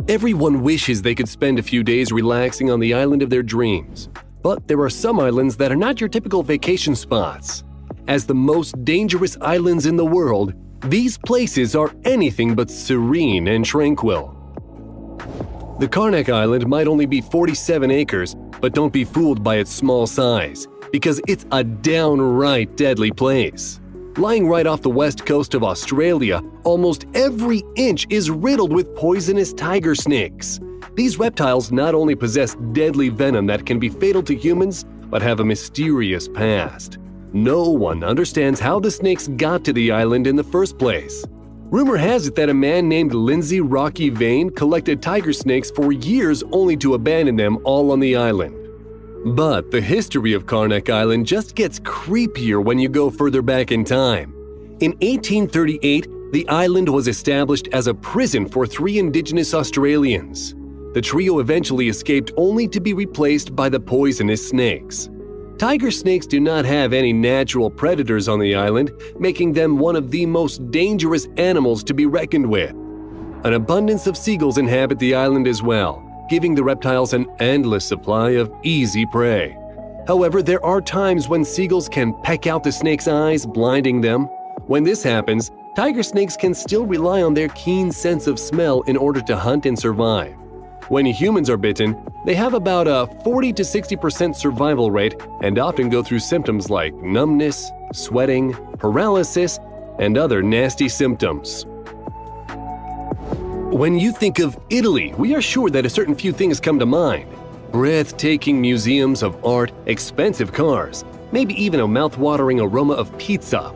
Everyone wishes they could spend a few days relaxing on the island of their dreams. But there are some islands that are not your typical vacation spots. As the most dangerous islands in the world, these places are anything but serene and tranquil. The Karnak Island might only be 47 acres, but don't be fooled by its small size, because it's a downright deadly place. Lying right off the west coast of Australia, almost every inch is riddled with poisonous tiger snakes. These reptiles not only possess deadly venom that can be fatal to humans, but have a mysterious past. No one understands how the snakes got to the island in the first place. Rumor has it that a man named Lindsay Rocky Vane collected tiger snakes for years only to abandon them all on the island. But the history of Karnak Island just gets creepier when you go further back in time. In 1838, the island was established as a prison for 3 indigenous Australians. The trio eventually escaped only to be replaced by the poisonous snakes. Tiger snakes do not have any natural predators on the island, making them one of the most dangerous animals to be reckoned with. An abundance of seagulls inhabit the island as well, giving the reptiles an endless supply of easy prey. However, there are times when seagulls can peck out the snake's eyes, blinding them. When this happens, tiger snakes can still rely on their keen sense of smell in order to hunt and survive. When humans are bitten, they have about a 40 to 60% survival rate and often go through symptoms like numbness, sweating, paralysis, and other nasty symptoms. When you think of Italy, we are sure that a certain few things come to mind. Breathtaking museums of art, expensive cars, maybe even a mouth-watering aroma of pizza.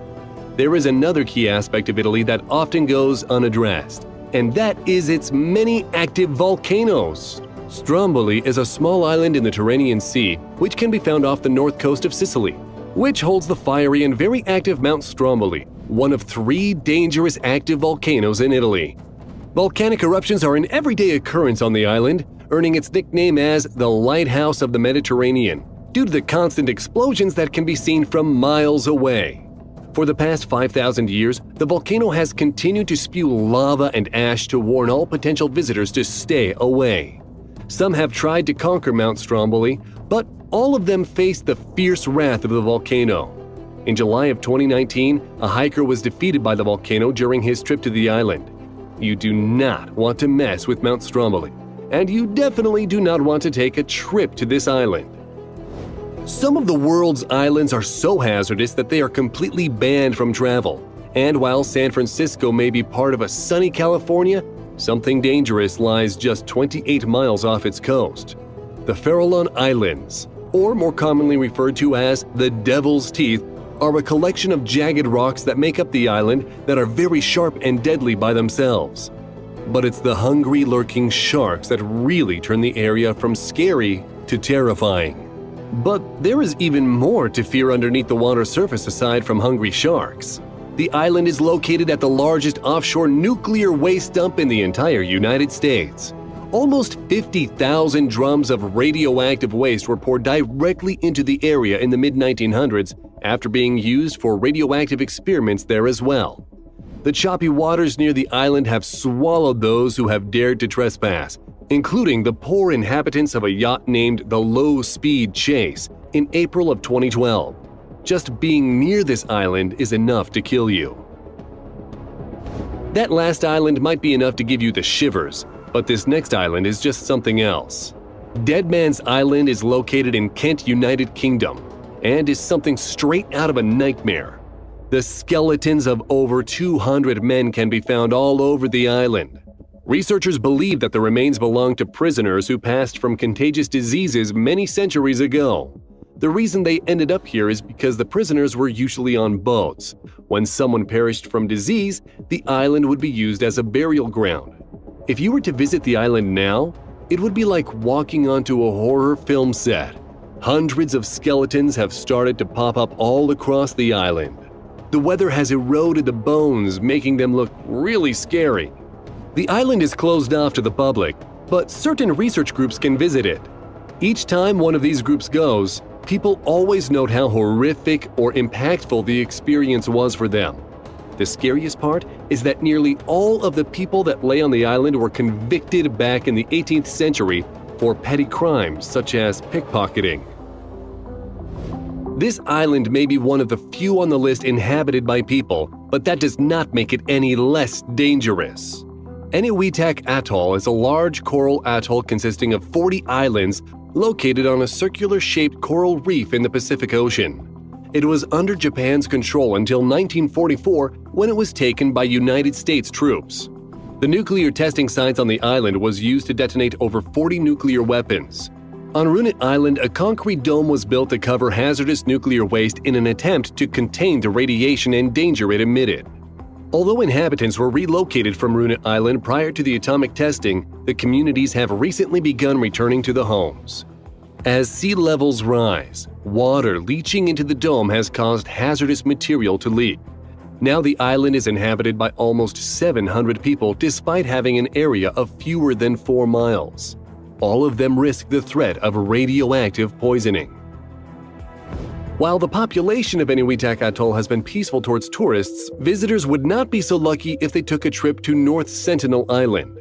There is another key aspect of Italy that often goes unaddressed, and that is its many active volcanoes. Stromboli is a small island in the Tyrrhenian Sea, which can be found off the north coast of Sicily, which holds the fiery and very active Mount Stromboli, one of 3 dangerous active volcanoes in Italy. Volcanic eruptions are an everyday occurrence on the island, earning its nickname as the Lighthouse of the Mediterranean, due to the constant explosions that can be seen from miles away. For the past 5,000 years, the volcano has continued to spew lava and ash to warn all potential visitors to stay away. Some have tried to conquer Mount Stromboli, but all of them faced the fierce wrath of the volcano. In July of 2019, a hiker was defeated by the volcano during his trip to the island. You do not want to mess with Mount Stromboli, and you definitely do not want to take a trip to this island. Some of the world's islands are so hazardous that they are completely banned from travel. And while San Francisco may be part of a sunny California, something dangerous lies just 28 miles off its coast. The Farallon Islands, or more commonly referred to as the Devil's Teeth, are a collection of jagged rocks that make up the island that are very sharp and deadly by themselves. But it's the hungry, lurking sharks that really turn the area from scary to terrifying. But there is even more to fear underneath the water surface aside from hungry sharks. The island is located at the largest offshore nuclear waste dump in the entire United States. Almost 50,000 drums of radioactive waste were poured directly into the area in the mid-1900s after being used for radioactive experiments there as well. The choppy waters near the island have swallowed those who have dared to trespass, including the poor inhabitants of a yacht named the Low Speed Chase in April of 2012. Just being near this island is enough to kill you. That last island might be enough to give you the shivers, but this next island is just something else. Dead Man's Island is located in Kent, United Kingdom, and is something straight out of a nightmare. The skeletons of over 200 men can be found all over the island. Researchers believe that the remains belong to prisoners who passed from contagious diseases many centuries ago. The reason they ended up here is because the prisoners were usually on boats. When someone perished from disease, the island would be used as a burial ground. If you were to visit the island now, it would be like walking onto a horror film set. Hundreds of skeletons have started to pop up all across the island. The weather has eroded the bones, making them look really scary. The island is closed off to the public, but certain research groups can visit it. Each time one of these groups goes, people always note how horrific or impactful the experience was for them. The scariest part is that nearly all of the people that lay on the island were convicted back in the 18th century for petty crimes such as pickpocketing. This island may be one of the few on the list inhabited by people, but that does not make it any less dangerous. Eniwetok Atoll is a large coral atoll consisting of 40 islands located on a circular-shaped coral reef in the Pacific Ocean. It was under Japan's control until 1944 when it was taken by United States troops. The nuclear testing sites on the island was used to detonate over 40 nuclear weapons. On Runit Island, a concrete dome was built to cover hazardous nuclear waste in an attempt to contain the radiation and danger it emitted. Although inhabitants were relocated from Runit Island prior to the atomic testing, the communities have recently begun returning to the homes. As sea levels rise, water leaching into the dome has caused hazardous material to leak. Now the island is inhabited by almost 700 people despite having an area of fewer than 4 miles. All of them risk the threat of radioactive poisoning. While the population of Eniwetok Atoll has been peaceful towards tourists, visitors would not be so lucky if they took a trip to North Sentinel Island.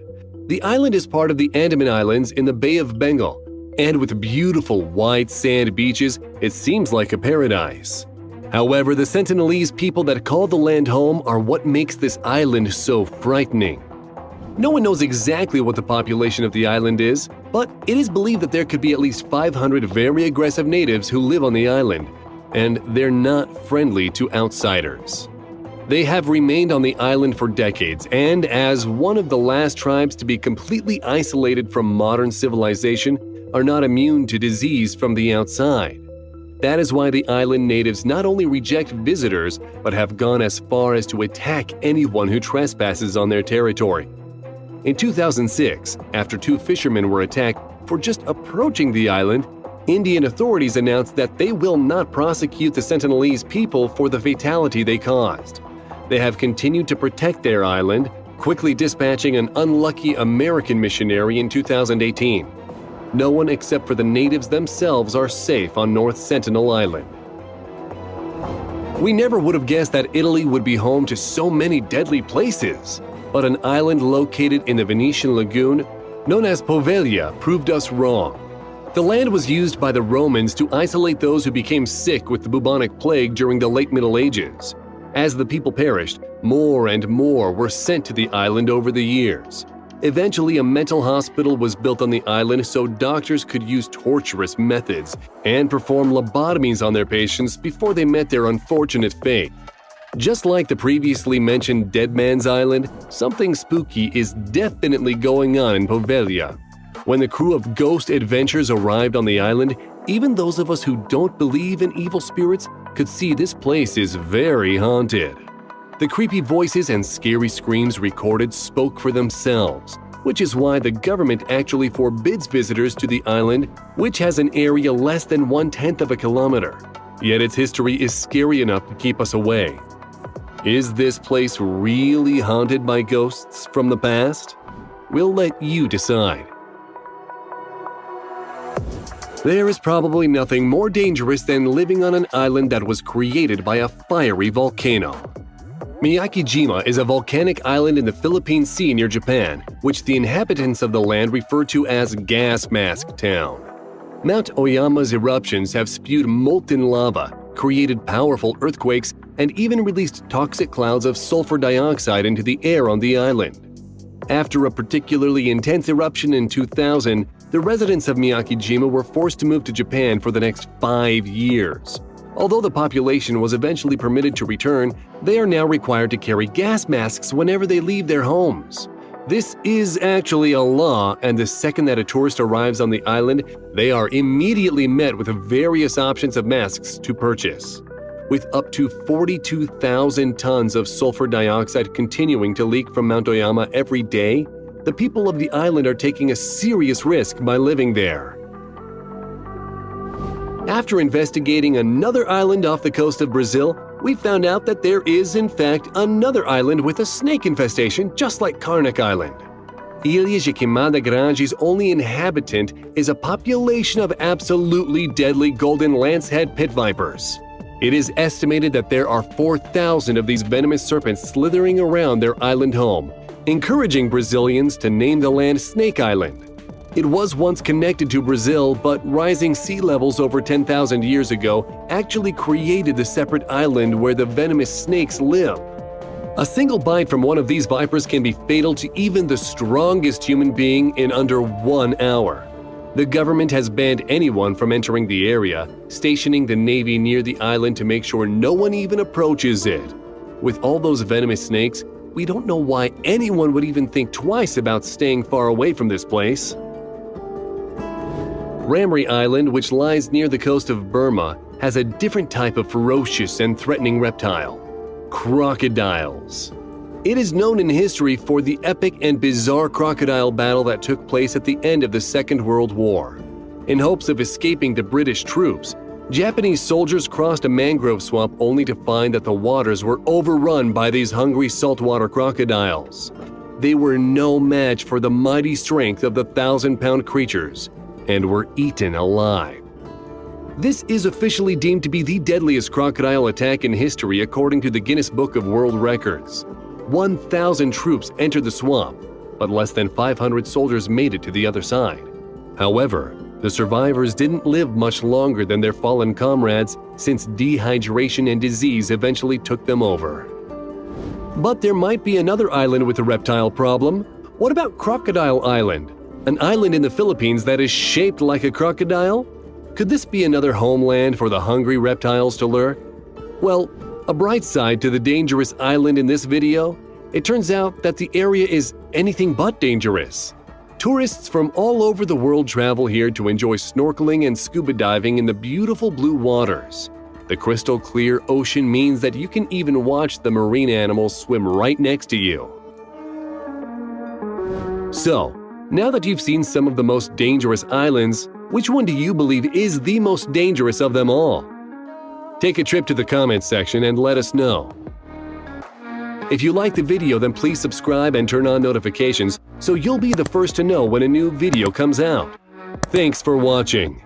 The island is part of the Andaman Islands in the Bay of Bengal, and with beautiful white sand beaches, it seems like a paradise. However, the Sentinelese people that call the land home are what makes this island so frightening. No one knows exactly what the population of the island is, but it is believed that there could be at least 500 very aggressive natives who live on the island, and they're not friendly to outsiders. They have remained on the island for decades, and as one of the last tribes to be completely isolated from modern civilization, are not immune to disease from the outside. That is why the island natives not only reject visitors, but have gone as far as to attack anyone who trespasses on their territory. In 2006, after 2 fishermen were attacked for just approaching the island, Indian authorities announced that they will not prosecute the Sentinelese people for the fatality they caused. They have continued to protect their island, quickly dispatching an unlucky American missionary in 2018. No one except for the natives themselves are safe on North Sentinel Island. We never would have guessed that Italy would be home to so many deadly places. But an island located in the Venetian lagoon, known as Poveglia, proved us wrong. The land was used by the Romans to isolate those who became sick with the bubonic plague during the late Middle Ages. As the people perished, more and more were sent to the island over the years. Eventually, a mental hospital was built on the island so doctors could use torturous methods and perform lobotomies on their patients before they met their unfortunate fate. Just like the previously mentioned Dead Man's Island, something spooky is definitely going on in Poveglia. When the crew of Ghost Adventures arrived on the island, even those of us who don't believe in evil spirits could see this place is very haunted. The creepy voices and scary screams recorded spoke for themselves, which is why the government actually forbids visitors to the island, which has an area less than 1/10 of a kilometer. Yet its history is scary enough to keep us away. Is this place really haunted by ghosts from the past? We'll let you decide. There is probably nothing more dangerous than living on an island that was created by a fiery volcano. Miyakijima is a volcanic island in the Philippine Sea near Japan, which the inhabitants of the land refer to as Gas Mask Town. Mount Oyama's eruptions have spewed molten lava, created powerful earthquakes, and even released toxic clouds of sulfur dioxide into the air on the island. After a particularly intense eruption in 2000, the residents of Miyakijima were forced to move to Japan for the next 5 years. Although the population was eventually permitted to return, they are now required to carry gas masks whenever they leave their homes. This is actually a law, and the second that a tourist arrives on the island, they are immediately met with various options of masks to purchase. With up to 42,000 tons of sulfur dioxide continuing to leak from Mount Oyama every day, the people of the island are taking a serious risk by living there. After investigating another island off the coast of Brazil, we found out that there is, in fact, another island with a snake infestation just like Karnak Island. Ilha de Queimada Grande's only inhabitant is a population of absolutely deadly golden lancehead pit vipers. It is estimated that there are 4,000 of these venomous serpents slithering around their island home, encouraging Brazilians to name the land Snake Island. It was once connected to Brazil, but rising sea levels over 10,000 years ago actually created the separate island where the venomous snakes live. A single bite from one of these vipers can be fatal to even the strongest human being in under 1 hour. The government has banned anyone from entering the area, stationing the Navy near the island to make sure no one even approaches it. With all those venomous snakes, we don't know why anyone would even think twice about staying far away from this place. Ramri Island, which lies near the coast of Burma, has a different type of ferocious and threatening reptile: crocodiles. It is known in history for the epic and bizarre crocodile battle that took place at the end of the Second World War. In hopes of escaping the British troops, Japanese soldiers crossed a mangrove swamp only to find that the waters were overrun by these hungry saltwater crocodiles. They were no match for the mighty strength of the 1,000-pound creatures and were eaten alive. This is officially deemed to be the deadliest crocodile attack in history according to the Guinness Book of World Records. 1,000 troops entered the swamp, but less than 500 soldiers made it to the other side. However, the survivors didn't live much longer than their fallen comrades, since dehydration and disease eventually took them over. But there might be another island with a reptile problem. What about Crocodile Island? An island in the Philippines that is shaped like a crocodile? Could this be another homeland for the hungry reptiles to lurk? Well, a bright side to the dangerous island in this video, it turns out that the area is anything but dangerous. Tourists from all over the world travel here to enjoy snorkeling and scuba diving in the beautiful blue waters. The crystal clear ocean means that you can even watch the marine animals swim right next to you. So, now that you've seen some of the most dangerous islands, which one do you believe is the most dangerous of them all? Take a trip to the comments section and let us know. If you like the video, then please subscribe and turn on notifications so you'll be the first to know when a new video comes out. Thanks for watching.